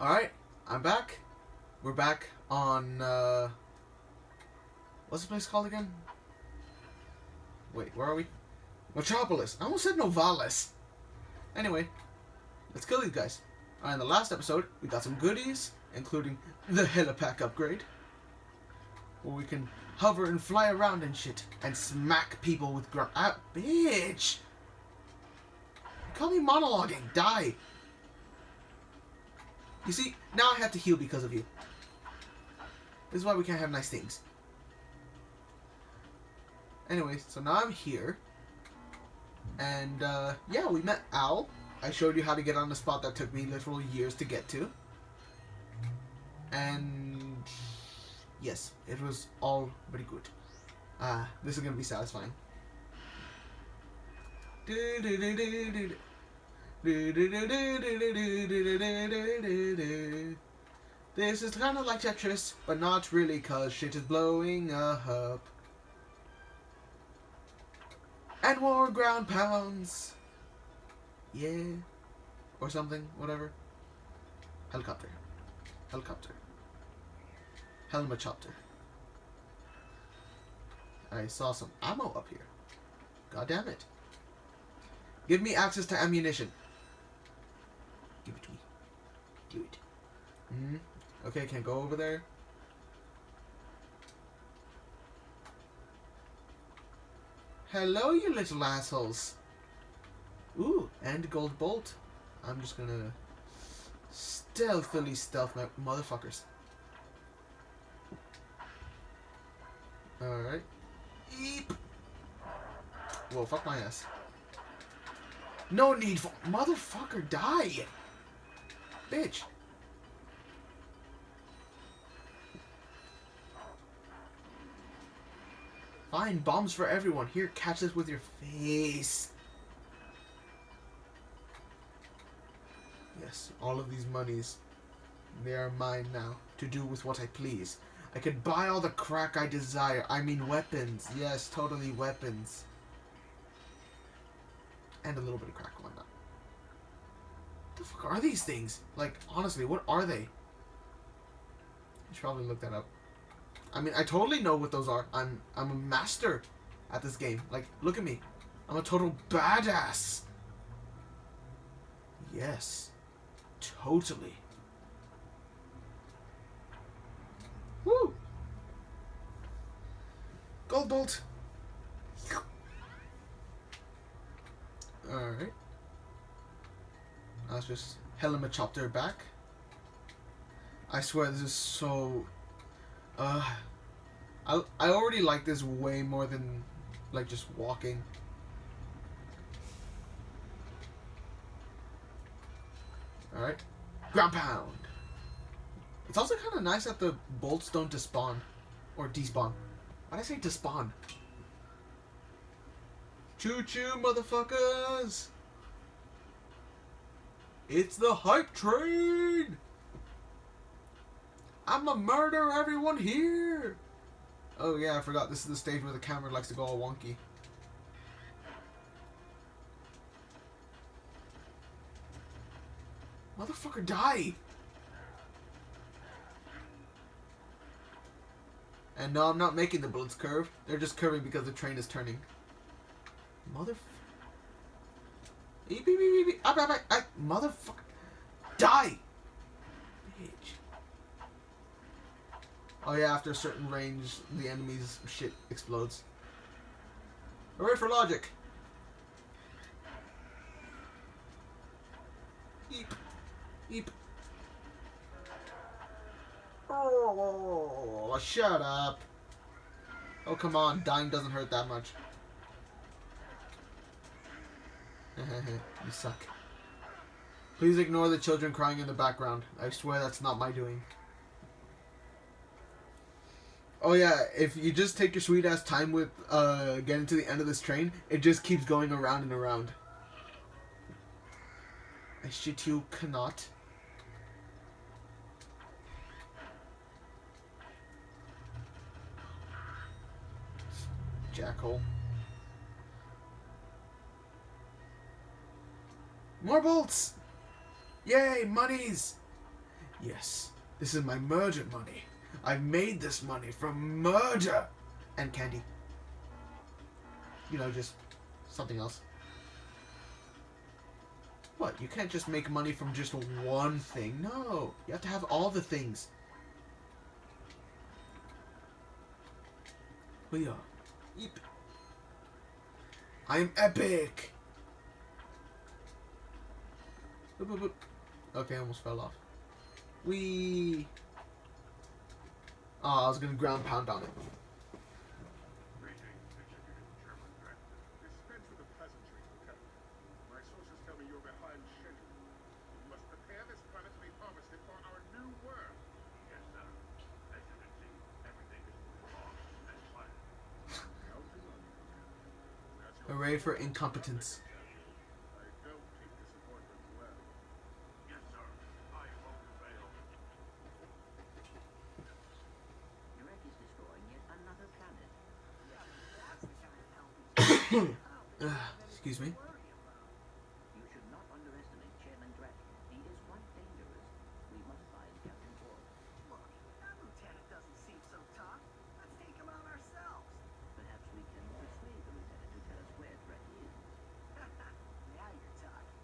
Alright, I'm back. We're back on, what's the place called again? Wait, where are we? Metropolis. I almost said Novalis. Anyway, let's kill these guys. Alright, in the last episode, we got some goodies, including the helipack upgrade, where we can hover and fly around and shit, and smack people with ground. Ah, bitch! You call me monologuing. Die! You see, now I have to heal because of you. This is why we can't have nice things. Anyway, so now I'm here. And, yeah, we met Al. I showed you how to get on the spot that took me literal years to get to. And, yes, it was all very good. This is going to be satisfying. This is kind of like Tetris, but not really, cause shit is blowing up. And more ground pounds. Yeah. Or something, whatever. Helicopter. Helicopter. Helmachopter. I saw some ammo up here. God damn it. Give me access to ammunition. Give it to me. Do it. Okay, can't go over there. Hello, you little assholes. Ooh, and gold bolt. I'm just gonna stealthily stealth my motherfuckers. Alright. Eep. Whoa, fuck my ass. No need for... Motherfucker, die! Bitch. Fine, bombs for everyone. Here, catch this with your face. Yes, all of these monies, they are mine now, to do with what I please. I could buy all the crack I desire. I mean weapons. Yes, totally weapons. And a little bit of crack, why not? What the fuck are these things? Like, honestly, what are they? You should probably look that up. I mean, I totally know what those are. I'm a master at this game. Like, look at me. I'm a total badass. Yes. Totally. Woo! Gold bolt! Alright. Let's just helicopter back. I swear this is so... I already like this way more than, like, just walking. Alright. Ground pound! It's also kind of nice that the bolts don't despawn. Or despawn. Why'd I say despawn? Choo-choo, motherfuckers! It's the hype train! I'ma murder everyone here! Oh yeah, I forgot. This is the stage where the camera likes to go all wonky. Motherfucker, die! And no, I'm not making the bullets curve. They're just curving because the train is turning. Motherfucker. Eep, beep, beep, beep. Motherfucker. Die! Bitch. Oh yeah, after a certain range, the enemy's shit explodes. Hooray for logic! Eep. Eep. Oh, shut up. Oh, come on. Dying doesn't hurt that much. You suck. Please ignore the children crying in the background. I swear that's not my doing. Oh yeah, if you just take your sweet ass time with getting to the end of this train, it just keeps going around and around. I shit you cannot. Jackhole. More bolts! Yay, monies! Yes, this is my murder money. I've made this money from murder and candy. You know, just something else. What? You can't just make money from just one thing. No, you have to have all the things. We are. Yep. I am epic. Boop, boop, boop. Okay, I almost fell off. Wee. Oh, I was gonna ground pound on it. Dispense with the peasantry, Lieutenant. My sources tell me you're behind schedule. You must prepare this planet to be harvested for our new world. Yes, sir. Excellency, everything is moving along as planned. Count on you. Hooray for incompetence. I don't take disappointment well. Yes, sir. I won't fail. Drake is destroying yet another planet. Yeah, that's the kind of help Excuse me. You should not underestimate Chairman Drake. He is quite dangerous. We must find Captain Ford. Look, that lieutenant doesn't seem so tough. Let's take him out ourselves. Perhaps we can persuade the lieutenant to tell us where Drake is. Now you're talking.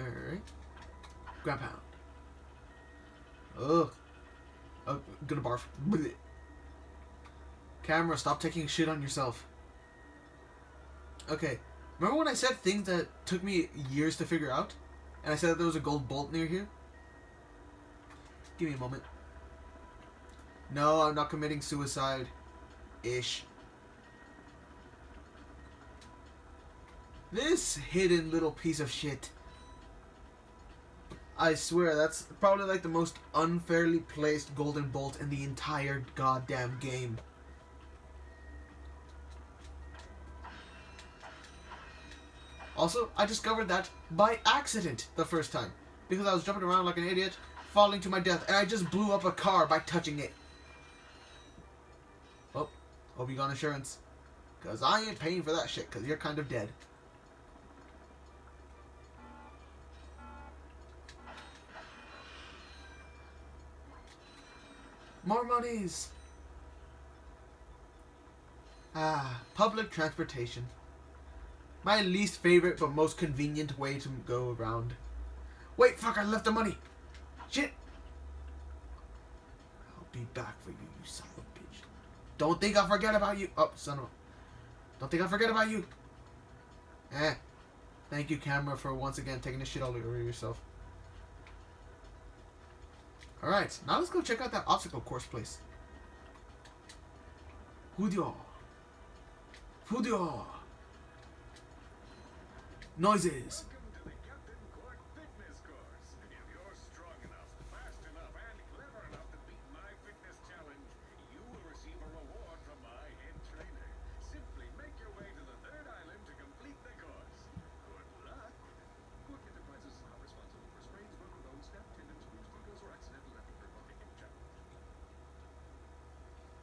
Alright. Ground pound. Ugh. Oh, gonna barf. Blech. Camera, stop taking shit on yourself. Okay. Remember when I said things that took me years to figure out? And I said that there was a gold bolt near here? Give me a moment. No, I'm not committing suicide. Ish. This hidden little piece of shit. I swear, that's probably like the most unfairly placed golden bolt in the entire goddamn game. Also, I discovered that by accident the first time. Because I was jumping around like an idiot, falling to my death, and I just blew up a car by touching it. Oh, hope you got insurance. Because I ain't paying for that shit, because you're kind of dead. More monies! Ah, public transportation. My least favorite but most convenient way to go around. Wait, fuck, I left the money! Shit! I'll be back for you, you son of a bitch. Don't think I'll forget about you! Oh, son of a... Don't think I'll forget about you! Thank you, camera, for once again taking this shit all over yourself. Alright, now let's go check out that obstacle course place. Hudio. Hudio. Noises. Welcome to the Captain Quark Fitness Course. If you're strong enough, fast enough, and clever enough to beat my fitness challenge, you will receive a reward from my head trainer. Simply make your way to the third island to complete the course. Good luck. Quark Enterprises is not responsible for sprains, broken bones, snapped tendons, bruised egos, or accidental effort while taking challenge.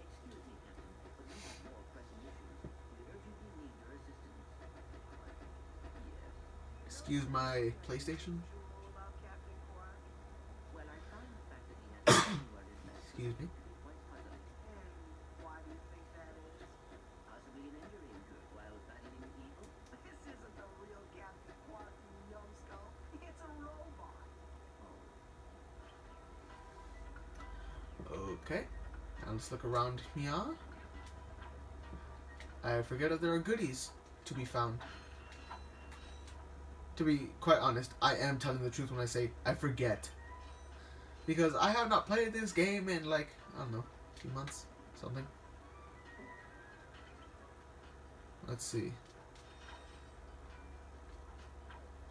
Excuse me, Captain, but we have more pressing issues. We urgently need your assistance. Yes. Excuse my PlayStation. Usual about Captain Quark. Well, I find the fact that he has word his master Excuse me. to be quite puzzling. And why do you think that is? Possibly an injury incurred while battling evil? This isn't the real Captain Quark, you numbskull. It's a robot. Okay. Now let's look around here. I forget if there are goodies to be found. To be quite honest, I am telling the truth when I say I forget. Because I have not played this game in like, I don't know, 2 months, something. Let's see.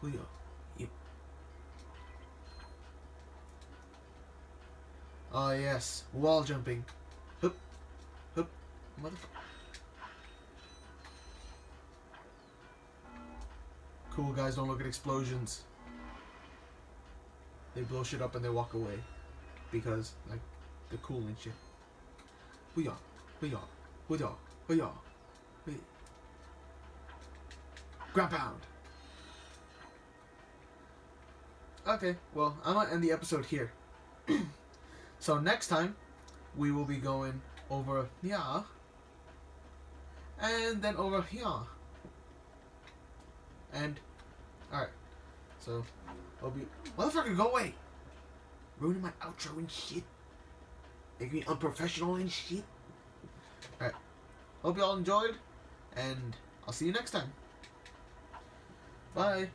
Julio. Yep. Oh yes, wall jumping. Hup, hup, motherfucker. Cool guys don't look at explosions. They blow shit up and they walk away. Because, like, they're cool and shit. We are. Ground pound. Okay, well, I'm gonna end the episode here. So next time, we will be going over here, and then over here, and alright. So, I'll be motherfucker, go away! Ruining my outro and shit. Making me unprofessional and shit. Alright. Hope you all enjoyed, and I'll see you next time. Bye.